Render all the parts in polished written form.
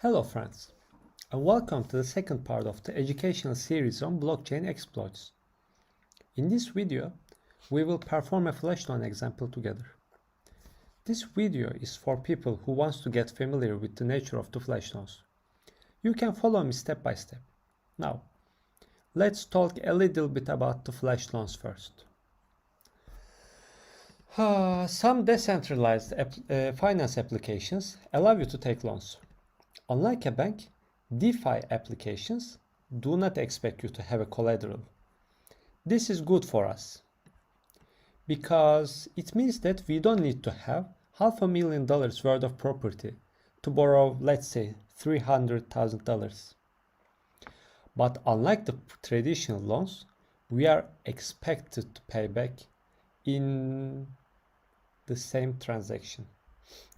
Hello friends, and welcome to the second part of the educational series on blockchain exploits. In this video, we will perform a Flashloan example together. This video is for people who want to get familiar with the nature of the Flashloans. You can follow me step by step. Now, let's talk a little bit about the Flashloans first. Some decentralized finance applications allow you to take loans. Unlike a bank, DeFi applications do not expect you to have a collateral. This is good for us because it means that we don't need to have $500,000 worth of property to borrow, let's say, $300,000. But unlike the traditional loans, we are expected to pay back in the same transaction.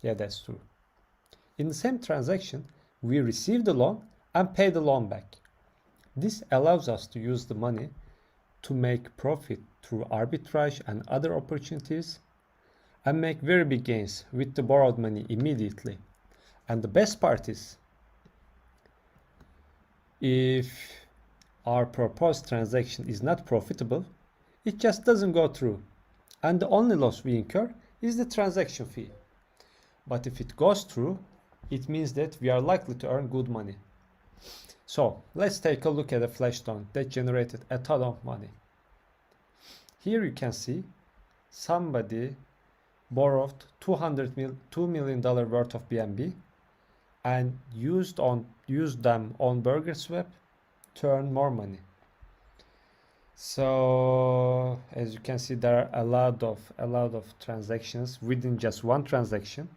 Yeah, that's true. In the same transaction, we receive the loan and pay the loan back. This allows us to use the money to make profit through arbitrage and other opportunities and make very big gains with the borrowed money immediately. And the best part is, if our proposed transaction is not profitable, it just doesn't go through. And the only loss we incur is the transaction fee. But if it goes through, it means that we are likely to earn good money. So let's take a look at a Flashloan that generated a ton of money. Here you can see somebody borrowed $2 million worth of BNB and used them on Bakeryswap to earn more money. So as you can see, there are a lot of transactions within just one transaction.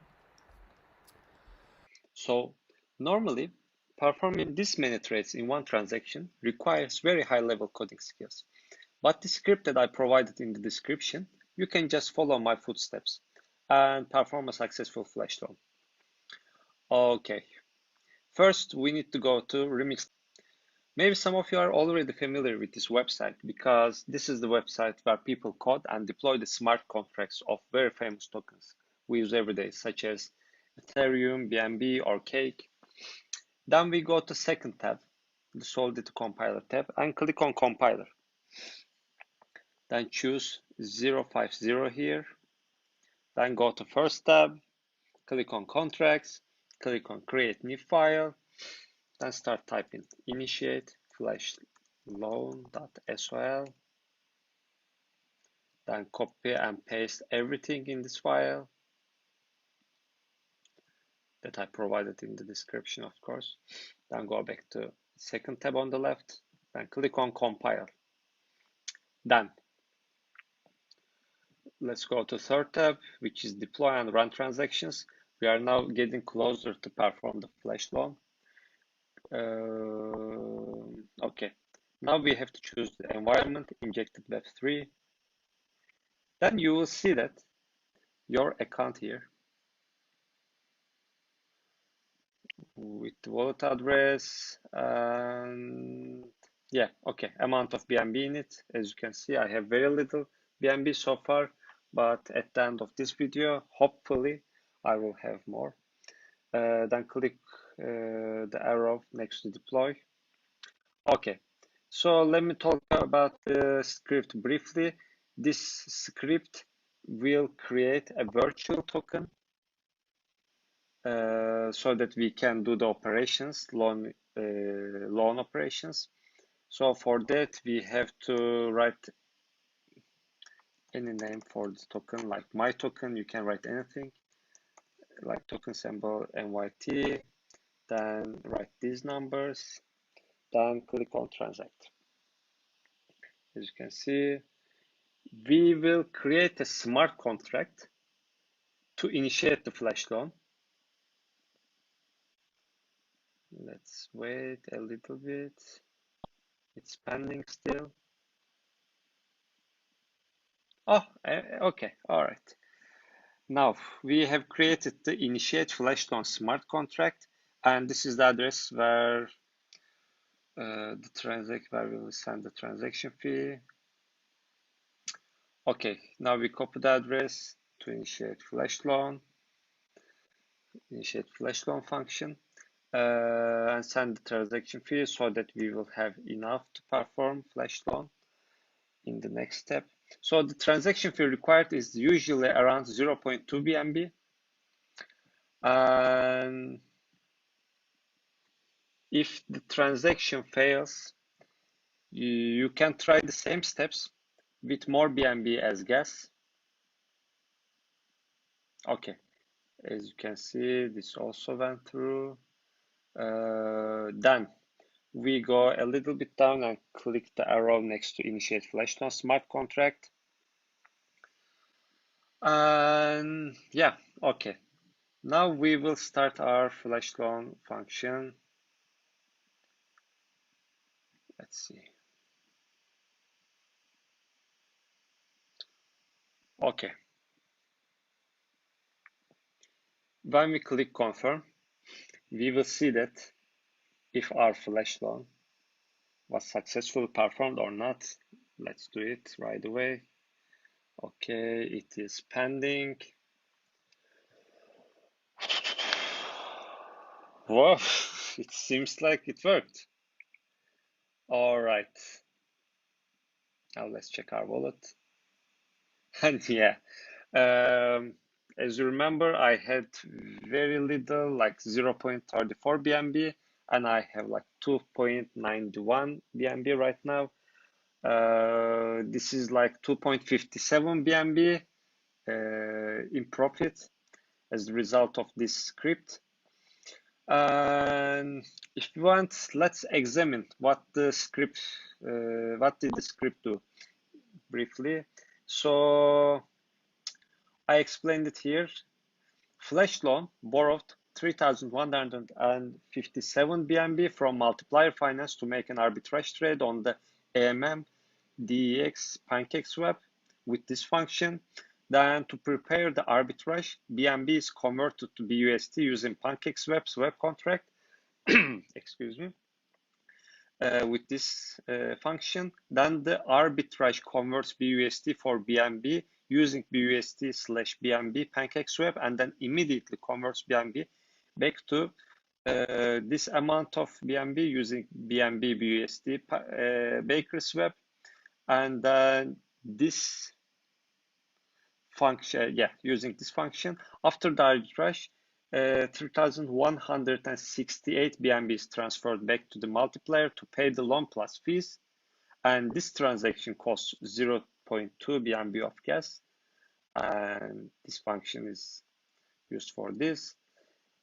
So normally, performing this many trades in one transaction requires very high level coding skills. But the script that I provided in the description, you can just follow my footsteps and perform a successful Flashloan. Okay, first we need to go to Remix. Maybe some of you are already familiar with this website because this is the website where people code and deploy the smart contracts of very famous tokens we use every day, such as Ethereum, BNB, or Cake. Then we go to second tab, the Solidity Compiler tab, and click on Compiler. Then choose 050 here. Then go to first tab, click on Contracts, click on Create New File, then start typing initiate flashloan.sol. Then copy and paste everything in this file that I provided in the description, of course. Then go back to second tab on the left, then click on Compile. Then let's go to third tab, which is Deploy and Run Transactions. We are now getting closer to perform the Flashloan. Okay, now we have to choose the environment, injected Web3. Then you will see that your account here with the wallet address and yeah, okay, amount of BNB in it. As you can see, I have very little BNB so far, but at the end of this video, hopefully I will have more. Then click the arrow next to deploy. Okay, so let me talk about the script briefly. This script will create a virtual token so that we can do the operations, loan operations. So for that, we have to write any name for the token, like my token. You can write anything, like token symbol NYT. Then write these numbers. Then click on transact. As you can see, we will create a smart contract to initiate the Flashloan. Let's wait a little bit. It's pending still. Oh, okay, all right. Now we have created the initiate Flashloan smart contract, and this is the address where where we will send the transaction fee. Okay, now we copy the address to initiate Flashloan function. and send the transaction fee so that we will have enough to perform flash loan in the next step. So the transaction fee required is usually around 0.2 BNB. And if the transaction fails, you can try the same steps with more BNB as gas. Okay, as you can see, this also went through. Then we go a little bit down and click the arrow next to initiate Flashloan smart contract. And yeah, okay. Now we will start our Flashloan function. Let's see. Okay. When we click confirm, we will see that if our Flashloan was successfully performed or not. Let's do it right away. Okay, it is pending. Whoa, it seems like it worked. All right. Now let's check our wallet. And yeah, as you remember, I had very little, like 0.34 BNB, and I have like 2.91 BNB right now. This is like 2.57 BNB in profit as a result of this script. And if you want, let's examine what the script, what did the script do briefly. So I explained it here. Flashloan borrowed 3,157 BNB from Multiplier Finance to make an arbitrage trade on the AMM DEX PancakeSwap with this function. Then to prepare the arbitrage, BNB is converted to BUSD using PancakeSwap swap contract. Excuse me. With this function, then the arbitrage converts BUSD for BNB using BUSD/BNB PancakeSwap, and then immediately converts BNB back to this amount of BNB using BNB BUSD Bakeryswap, and then this function, using this function. After the arbitrage, 3,168 BNB is transferred back to the multiplier to pay the loan plus fees, and this transaction costs 0.2 BNB of gas, and this function is used for this.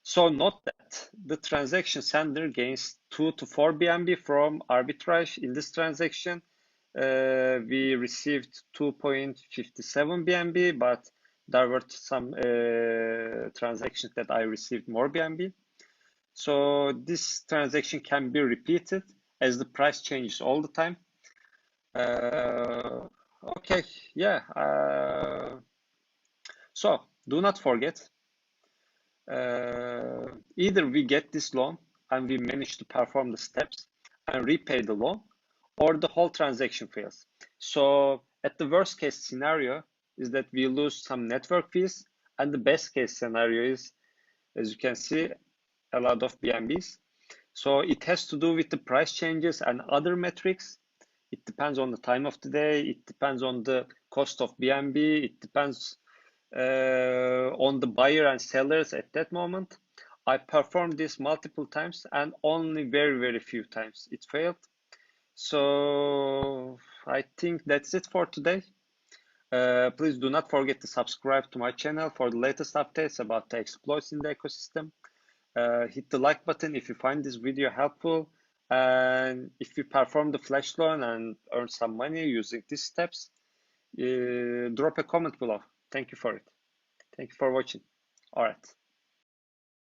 So note that the transaction sender gains 2 to 4 BNB from arbitrage. In this transaction, we received 2.57 BNB, but there were some transactions that I received more BNB. So this transaction can be repeated as the price changes all the time. Okay, yeah. So do not forget, either we get this loan and we manage to perform the steps and repay the loan, or the whole transaction fails. So at the worst case scenario is that we lose some network fees, and the best case scenario is, as you can see, a lot of BNBs. So it has to do with the price changes and other metrics. It depends on the time of the day. It depends on the cost of BNB. It depends on the buyer and sellers at that moment. I performed this multiple times, and only very, very few times it failed. So I think that's it for today. Please do not forget to subscribe to my channel for the latest updates about the exploits in the ecosystem. Hit the like button if you find this video helpful, and if you perform the flash loan and earn some money using these steps, drop a comment below. Thank you for it. Thank you for watching. All right.